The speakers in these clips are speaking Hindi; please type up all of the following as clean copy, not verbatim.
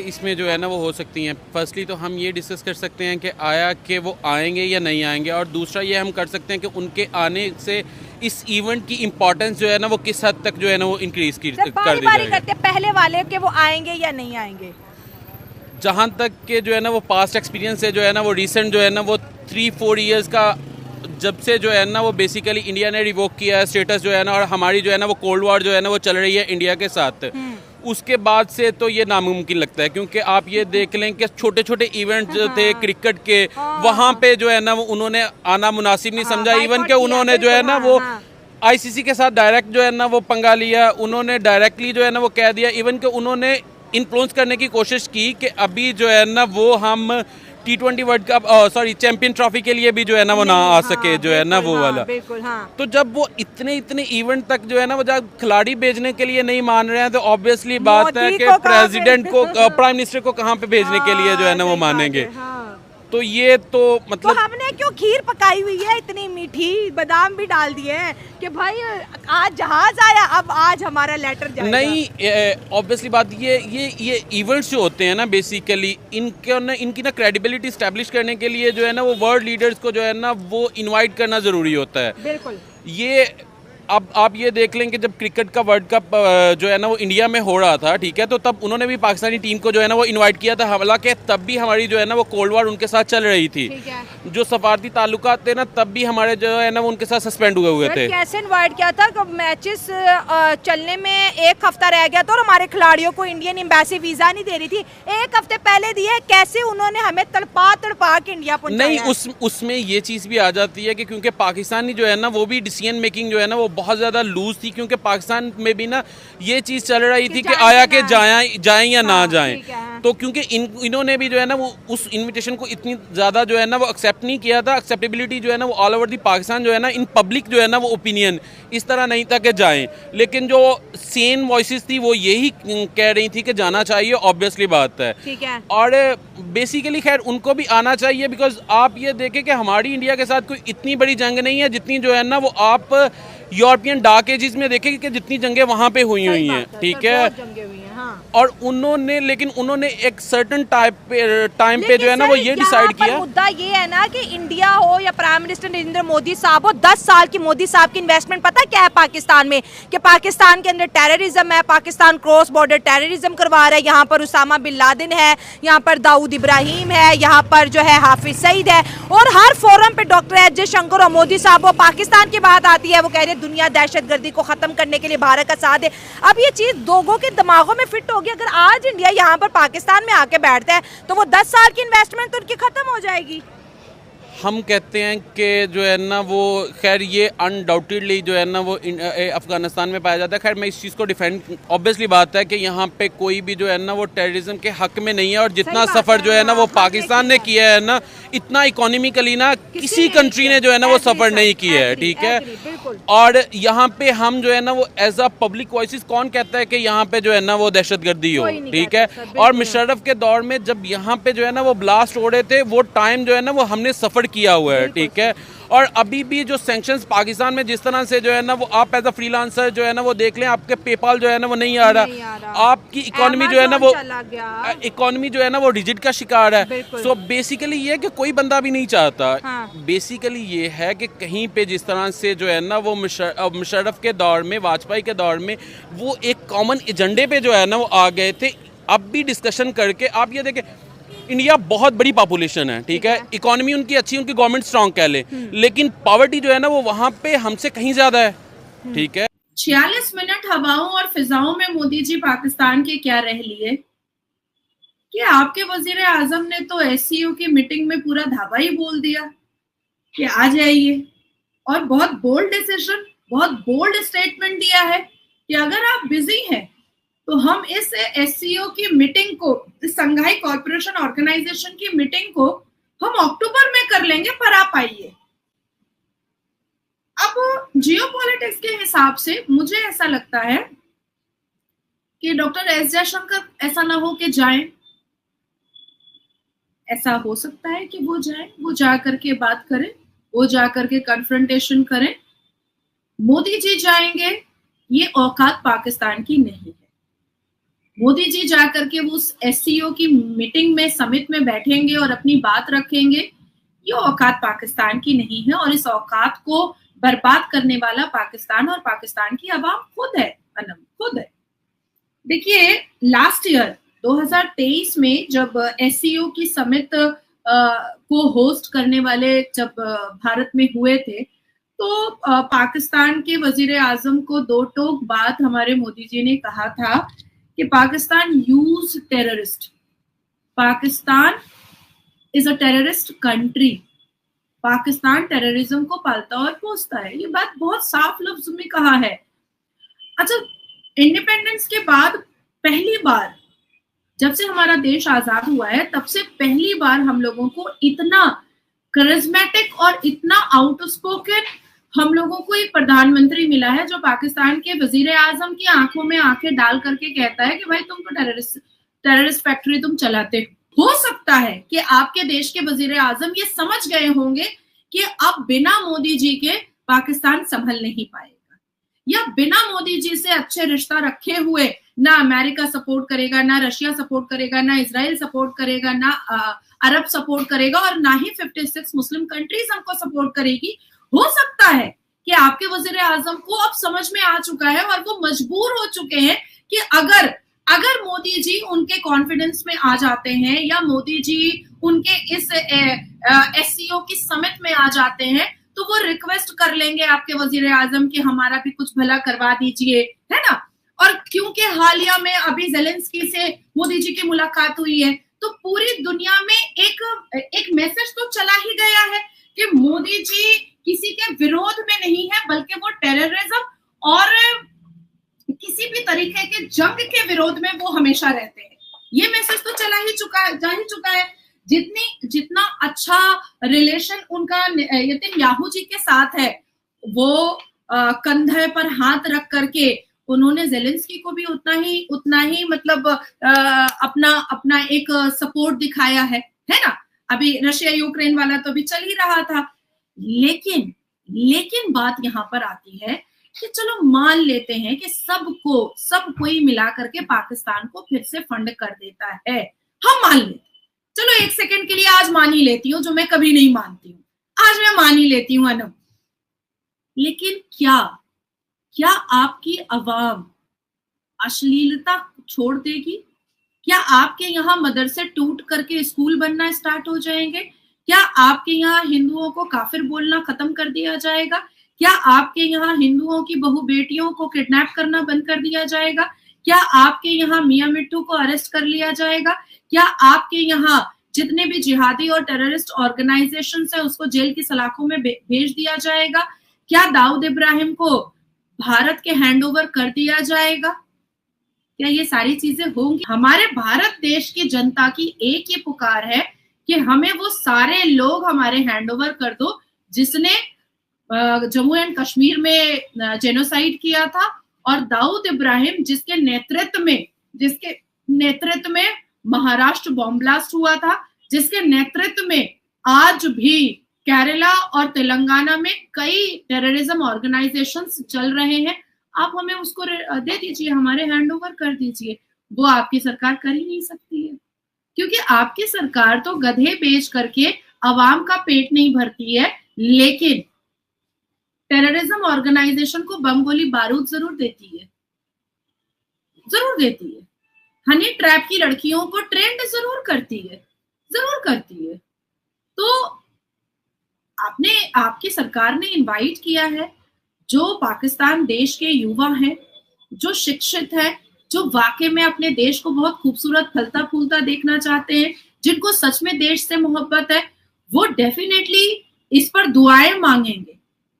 इसमें जो है ना वो हो सकती हैं। फर्स्टली तो हम ये डिस्कस कर सकते हैं कि आया कि वो आएंगे या नहीं आएंगे, और दूसरा ये हम कर सकते हैं कि उनके आने से इस इवेंट की इम्पोर्टेंस जो है ना वो किस हद तक जो है ना वो इंक्रीज कर बारी दी बारी जाएगी। करते पहले वाले कि वो आएंगे या नहीं आएंगे। जहाँ तक के जो है ना वो पास्ट एक्सपीरियंस है जो है ना वो रिसेंट जो है ना वो 3-4 ईयर्स का, जब से जो है ना वो बेसिकली इंडिया ने रिवोक किया है स्टेटस जो है ना, और हमारी जो है ना वो कोल्ड वॉर जो है ना वो चल रही है इंडिया के साथ, उसके बाद से तो ये नामुमकिन लगता है। क्योंकि आप ये देख लें कि छोटे छोटे इवेंट जो थे क्रिकेट के, वहाँ पे जो है ना वो उन्होंने आना मुनासिब नहीं समझा। इवन के उन्होंने जो है ना वो आईसीसी के साथ डायरेक्ट जो है ना वो पंगा लिया, उन्होंने डायरेक्टली जो है ना वो कह दिया। इवन के उन्होंने इन्फ्लुएंस करने की कोशिश की कि अभी जो है ना वो हम T20 world cup champion trophy के लिए भी जो है ना वो ना आ सके जो है ना वो वाला। बिल्कुल हाँ। तो जब वो इतने इवेंट तक जो है ना वो जब खिलाड़ी भेजने के लिए नहीं मान रहे हैं, तो ऑब्वियसली बात है कि प्रेसिडेंट को प्राइम मिनिस्टर को कहाँ पे भेजने के लिए जो है ना वो मानेंगे। तो ये तो मतलब तो हमने क्यों खीर पकाई हुई है इतनी मीठी, बादाम भी डाल दिए हैं कि भाई आज जहाज आया, अब आज हमारा लेटर जाएगा। नहीं, ऑब्वियसली बात ये इवेंट्स जो होते हैं ना बेसिकली इनकी ना क्रेडिबिलिटी स्टैब्लिश करने के लिए जो है ना वो वर्ल्ड लीडर्स को जो है ना वो इनवाइट करना ज़रूरी होता है। बिल्कुल। ये अब आप ये देख लें कि जब क्रिकेट का वर्ल्ड कप जो है ना वो इंडिया में हो रहा था, ठीक है, तो तब उन्होंने भी पाकिस्तानी टीम को जो है ना वो इनवाइट किया था। हालांकि तब भी हमारी जो है ना वो कोल्ड वॉर उनके साथ चल रही थी, जो सफारती ताल्लुकात थे ना तब भी हमारे जो है ना वो उनके साथ सस्पेंड हुए थे। कैसे इनवाइट किया था? मैचेस चलने में 1 हफ्ता रह गया था और हमारे खिलाड़ियों को इंडियन एम्बेसी वीजा नहीं दे रही थी, 1 हफ्ते पहले दिए। कैसे उन्होंने हमें तड़पा के इंडिया पहुंचाया? नहीं, उसमें ये चीज़ भी आ जाती है कि क्योंकि पाकिस्तानी जो है ना वो भी डिसीजन मेकिंग जो है ना वो बहुत ज़्यादा लूज थी। क्योंकि पाकिस्तान में भी ना ये चीज़ चल रही थी कि आया के जाएं या ना जाएं। तो क्योंकि इन्होंने भी जो है ना वो उस इनविटेशन को इतनी ज़्यादा जो है ना वो एक्सेप्ट नहीं किया था। एक्सेप्टेबिलिटी जो है ना वो ऑल ओवर दी पाकिस्तान जो है ना इन पब्लिक जो है ना वो ओपिनियन इस तरह नहीं था कि जाएं। लेकिन जो सेन वॉइसेस थी वो यही कह रही थी कि जाना चाहिए, ऑब्वियसली बात है। ठीक है। और बेसिकली खैर उनको भी आना चाहिए, बिकॉज आप ये देखें कि हमारी इंडिया के साथ कोई इतनी बड़ी जंग नहीं है जितनी जो है ना वो आप यूरोपियन डार्क एजेस में देखें कि जितनी जंगें वहाँ पे हुई हैं, ठीक है। और उन्होंने एक सर्टेन टाइम पे जो है ना वो ये डिसाइड किया। मुद्दा ये है ना कि इंडिया हो या प्राइम मिनिस्टर नरेंद्र मोदी साहब हो, 10 साल की मोदी साहब की इन्वेस्टमेंट पता क्या है पाकिस्तान में? कि पाकिस्तान के अंदर टेररिज्म है, पाकिस्तान क्रॉस बॉर्डर टेररिज्म करवा रहा है। यहाँ पर उसामा बिन लादेन है, यहाँ पर दाऊद इब्राहिम है, यहाँ पर जो है हाफिज सईद है, और हर फोरम पे डॉक्टर एस जयशंकर और मोदी साहब, वो पाकिस्तान की बात आती है, वो कह रहे दुनिया दहशतगर्दी को खत्म करने के लिए भारत का साथ है। अब ये चीज लोगों के दिमागों में फिट होगी। अगर आज इंडिया यहाँ पर पाकिस्तान में आके बैठता है तो वो 10 साल की इन्वेस्टमेंट तो उनकी खत्म हो जाएगी। हम कहते हैं कि जो है ना वो खैर ये अनडाउटेडली जो है ना वो अफगानिस्तान में पाया जाता है। खैर मैं इस चीज़ को डिफेंड, ऑब्वियसली बात है कि यहाँ पे कोई भी जो है ना वो टेररिज्म के हक में नहीं है। और जितना सफ़र जो है ना वो पाकिस्तान ने किया है ना, इतना इकोनॉमिकली ना किसी कंट्री ने जो है ना वो सफ़र नहीं किया है, ठीक है। और यहाँ पे हम जो है ना वो एज अ पब्लिक वॉइसेस कौन कहता है कि यहाँ पे जो है ना वो दहशतगर्दी हो, ठीक है। और मुशर्रफ के दौर में जब यहाँ पे जो है ना वो ब्लास्ट हो रहे थे, वो टाइम जो है ना वो हमने सफ़र किया हुआ है, ठीक है। और अभी भी जो सैंक्शंस पाकिस्तान में जिस तरह से जो है ना वो आप एज अ फ्रीलांसर जो है ना वो देख लें, आपके पेपाल जो है ना वो नहीं आ रहा, आपकी इकोनॉमी जो है ना वो इकोनॉमी जो है ना वो रिजिड का शिकार है। सो बेसिकली ये है कि कोई बंदा भी नहीं चाहता। बेसिकली ये है कि कहीं पे जिस तरह से जो है ना वो मुशर्रफ के दौर में, वाजपेयी के दौर में वो एक कॉमन एजेंडे पे जो है ना वो आ गए थे। अब भी डिस्कशन करके आप ये देखें, इंडिया बहुत बड़ी पॉपुलेशन है, ठीक है, इकोनॉमी उनकी अच्छी, उनकी गवर्नमेंट स्ट्रांग कह ले, लेकिन पॉवर्टी जो है ना वो वहाँ पे हमसे कहीं ज्यादा है, ठीक है। 46 मिनट हवाओं और फिजाओं में मोदी जी पाकिस्तान के क्या रह लिए कि आपके वजीर आजम ने तो एससीओ की मीटिंग में पूरा धावा ही बोल दिया कि आ जाइए, और बहुत बोल्ड डिसीजन, बहुत बोल्ड स्टेटमेंट दिया है कि अगर आप बिजी हैं तो हम इस एससीओ की मीटिंग को, इस संघाई कॉर्पोरेशन ऑर्गेनाइजेशन की मीटिंग को हम अक्टूबर में कर लेंगे, पर आप आइए। अब जियोपॉलिटिक्स के हिसाब से मुझे ऐसा लगता है कि डॉक्टर एस जयशंकर ऐसा ना हो कि जाएं, ऐसा हो सकता है कि वो जाएं, वो जा करके बात करें, वो जा करके कन्फ्रंटेशन करें। मोदी जी जाएंगे, ये औकात पाकिस्तान की नहीं है। मोदी जी जाकर के वो उस एससीओ की मीटिंग में, समिट में बैठेंगे और अपनी बात रखेंगे, ये औकात पाकिस्तान की नहीं है। और इस औकात को बर्बाद करने वाला पाकिस्तान और पाकिस्तान की आवाम खुद है, अनम खुद है। देखिए, लास्ट ईयर 2023 में जब एससीओ की समिट को होस्ट करने वाले जब भारत में हुए थे, तो पाकिस्तान के वजीर आजम को दो टोक बात हमारे मोदी जी ने कहा था कि Pakistan use terrorist, Pakistan is a terrorist country, Pakistan terrorism को पालता और पोसता है। ये बात बहुत साफ लफ्ज में कहा है। अच्छा, इंडिपेंडेंस के बाद पहली बार, जब से हमारा देश आजाद हुआ है, तब से पहली बार हम लोगों को इतना करिज्मेटिक और इतना आउटस्पोकन हम लोगों को एक प्रधानमंत्री मिला है जो पाकिस्तान के वजीर आजम की आंखों में आंखें डाल करके कहता है कि भाई तुम तो टेररिस्ट फैक्ट्री तुम चलाते हो सकता है कि आपके देश के वजीर आजम ये समझ गए होंगे कि अब बिना मोदी जी के पाकिस्तान संभल नहीं पाएगा, या बिना मोदी जी से अच्छे रिश्ता रखे हुए ना अमेरिका सपोर्ट करेगा, ना रशिया सपोर्ट करेगा, ना इजराइल सपोर्ट करेगा, ना अरब सपोर्ट करेगा, और ना ही 56 मुस्लिम कंट्रीज हमको सपोर्ट करेगी। हो सकता है कि आपके वजीर आजम को अब समझ में आ चुका है और वो मजबूर हो चुके हैं कि अगर मोदी जी उनके कॉन्फिडेंस में आ जाते हैं, या मोदी जी उनके इस एससीओ की समिट में आ जाते हैं, तो वो रिक्वेस्ट कर लेंगे आपके वजीर आजम कि हमारा भी कुछ भला करवा दीजिए, है ना। और क्योंकि हालिया में अभी जेलेंस्की से मोदी जी की मुलाकात हुई है, तो पूरी दुनिया में एक मैसेज तो चला ही गया है कि मोदी जी किसी के विरोध में नहीं है, बल्कि वो टेररिज्म और किसी भी तरीके के जंग के विरोध में वो हमेशा रहते हैं। ये मैसेज तो जा ही चुका है। जितना अच्छा रिलेशन उनका नेतन्याहू जी के साथ है, वो कंधे पर हाथ रख करके उन्होंने जेलेंस्की को भी उतना ही मतलब अपना एक सपोर्ट दिखाया है ना। अभी रशिया यूक्रेन वाला तो अभी चल ही रहा था, लेकिन बात यहाँ पर आती है कि चलो मान लेते हैं कि सब कोई मिला करके पाकिस्तान को फिर से फंड कर देता है, हम मान लेते, चलो एक सेकंड के लिए आज मान ही लेती हूँ, जो मैं कभी नहीं मानती हूँ, आज मैं मान ही लेती हूँ अनम। लेकिन क्या आपकी आवाम अश्लीलता छोड़ देगी? क्या आपके यहाँ मदरसे टूट करके स्कूल बनना स्टार्ट हो जाएंगे? क्या आपके यहाँ हिंदुओं को काफिर बोलना खत्म कर दिया जाएगा? क्या आपके यहाँ हिंदुओं की बहु बेटियों को किडनैप करना बंद कर दिया जाएगा? क्या आपके यहाँ मियां मिट्टू को अरेस्ट कर लिया जाएगा? क्या आपके यहाँ जितने भी जिहादी और टेररिस्ट ऑर्गेनाइजेशन है उसको जेल की सलाखों में भेज दिया जाएगा? क्या दाऊद इब्राहिम को भारत के हैंडओवर कर दिया जाएगा? क्या ये सारी चीजें होंगी? हमारे भारत देश की जनता की एक ही पुकार है कि हमें वो सारे लोग हमारे हैंडओवर कर दो जिसने जम्मू एंड कश्मीर में जेनोसाइड किया था, और दाऊद इब्राहिम जिसके नेतृत्व में महाराष्ट्र बॉम्ब ब्लास्ट हुआ था, जिसके नेतृत्व में आज भी केरला और तेलंगाना में कई टेररिज्म ऑर्गेनाइजेशंस चल रहे हैं। आप हमें उसको दे दीजिए, हमारे हैंडओवर कर दीजिए। वो आपकी सरकार कर ही नहीं सकती है, क्योंकि आपकी सरकार तो गधे बेच करके आवाम का पेट नहीं भरती है, लेकिन टेररिज्म ऑर्गेनाइजेशन को बम गोली बारूद जरूर देती है। हनी ट्रैप की लड़कियों को ट्रेंड जरूर करती है। तो आपकी सरकार ने इनवाइट किया है जो पाकिस्तान देश के युवा हैं, जो शिक्षित है, जो वाकई में अपने देश को बहुत खूबसूरत फलता फूलता देखना चाहते हैं, जिनको सच में देश से मोहब्बत है, वो डेफिनेटली इस पर दुआएं मांगेंगे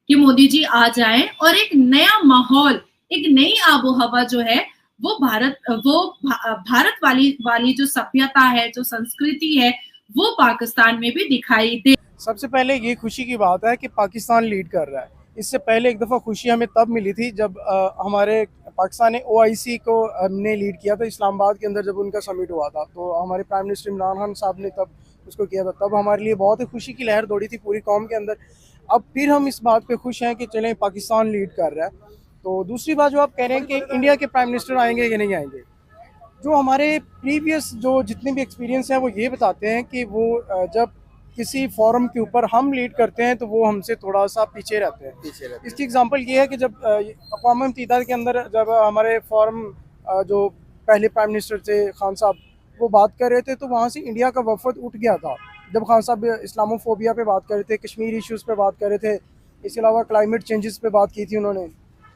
कि मोदी जी आ जाएं और एक नया माहौल, एक नई आबो हवा जो है वो भारत वाली जो सभ्यता है, जो संस्कृति है, वो पाकिस्तान में भी दिखाई दे। सबसे पहले ये खुशी की बात है कि पाकिस्तान लीड कर रहा है। इससे पहले एक दफ़ा खुशी हमें तब मिली थी जब हमारे पाकिस्तान ने OIC को ने लीड किया था इस्लामाबाद के अंदर, जब उनका समिट हुआ था, तो हमारे प्राइम मिनिस्टर इमरान खान साहब ने तब उसको किया था। तब हमारे लिए बहुत ही खुशी की लहर दौड़ी थी पूरी कौम के अंदर। अब फिर हम इस बात पे खुश हैं कि चलें पाकिस्तान लीड कर रहा है। तो दूसरी बात जो आप कह रहे हैं कि इंडिया के प्राइम मिनिस्टर आएंगे कि नहीं आएंगे, जो हमारे प्रीवियस जो जितने भी एक्सपीरियंस हैं वो ये बताते हैं कि वो जब किसी फोरम के ऊपर हम लीड करते हैं तो वो हमसे थोड़ा सा पीछे रहते हैं। पीछे रहते इसकी एग्जांपल ये है कि जब अक़वाम मुत्तहिदा के अंदर जब हमारे फोरम जो पहले प्राइम मिनिस्टर थे खान साहब, वो बात कर रहे थे तो वहाँ से इंडिया का वफद उठ गया था। जब खान साहब इस्लामोफोबिया पे बात कर रहे थे, कश्मीर इश्यूज़ पे बात कर रहे थे, इसके अलावा क्लाइमेट चेंजेस पे बात की थी उन्होंने,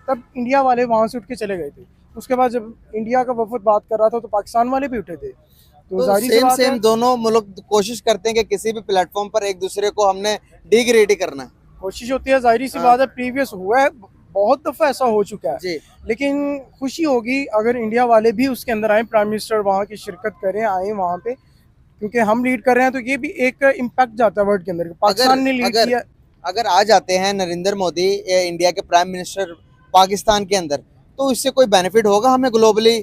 तब इंडिया वाले वहाँ से उठ के चले गए थे। उसके बाद जब इंडिया का वफद बात कर रहा था तो पाकिस्तान वाले भी उठे थे। तो तो जाहिर सी सेम बात है, सेम दोनों मुल्क कोशिश करते हैं कि किसी भी प्लेटफॉर्म पर एक दूसरे को हमने डिग्रेड करना है। कोशिश होती है, जाहिर सी हाँ। बात है, प्रीवियस हुआ है, बहुत दफ़ा ऐसा हो चुका है। जी लेकिन खुशी होगी अगर इंडिया वाले भी उसके अंदर आए, प्राइम मिनिस्टर वहाँ की शिरकत करें, आए वहाँ पे, क्योंकि हम लीड कर रहे हैं तो ये भी एक इम्पैक्ट जाता है वर्ल्ड के अंदर। पाकिस्तान ने लीड अगर किया। अगर आ जाते हैं नरेंद्र मोदी इंडिया के प्राइम मिनिस्टर पाकिस्तान के अंदर, तो इससे कोई बेनिफिट होगा हमें? ग्लोबली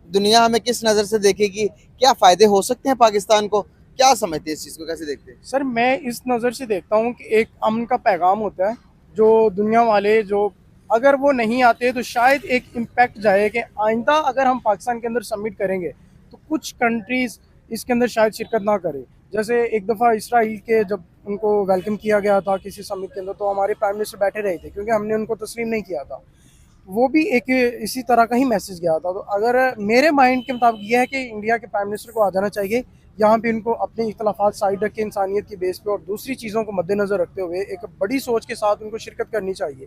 दुनिया हमें किस नज़र से देखेगी? क्या फ़ायदे हो सकते हैं पाकिस्तान को? क्या समझते हैं इस चीज़ को, कैसे देखते हैं? सर मैं इस नज़र से देखता हूँ कि एक अमन का पैगाम होता है जो दुनिया वाले जो अगर वो नहीं आते तो शायद एक इम्पैक्ट जाए कि आइंदा अगर हम पाकिस्तान के अंदर सबमिट करेंगे तो कुछ कंट्रीज़ इसके अंदर शायद शिरकत ना करें। जैसे एक दफ़ा इसराइल के जब उनको वेलकम किया गया था किसी समिट के अंदर तो हमारे प्राइम मिनिस्टर बैठे रहे थे क्योंकि हमने उनको तस्लीम नहीं किया था। वो भी एक इसी तरह का ही मैसेज गया था। तो अगर मेरे माइंड के मुताबिक ये है कि इंडिया के प्राइम मिनिस्टर को आ जाना चाहिए, यहाँ पे इनको अपने इख्तलाफात साइड रख के इंसानियत की बेस पे और दूसरी चीज़ों को मद्देनज़र रखते हुए एक बड़ी सोच के साथ उनको शिरकत करनी चाहिए।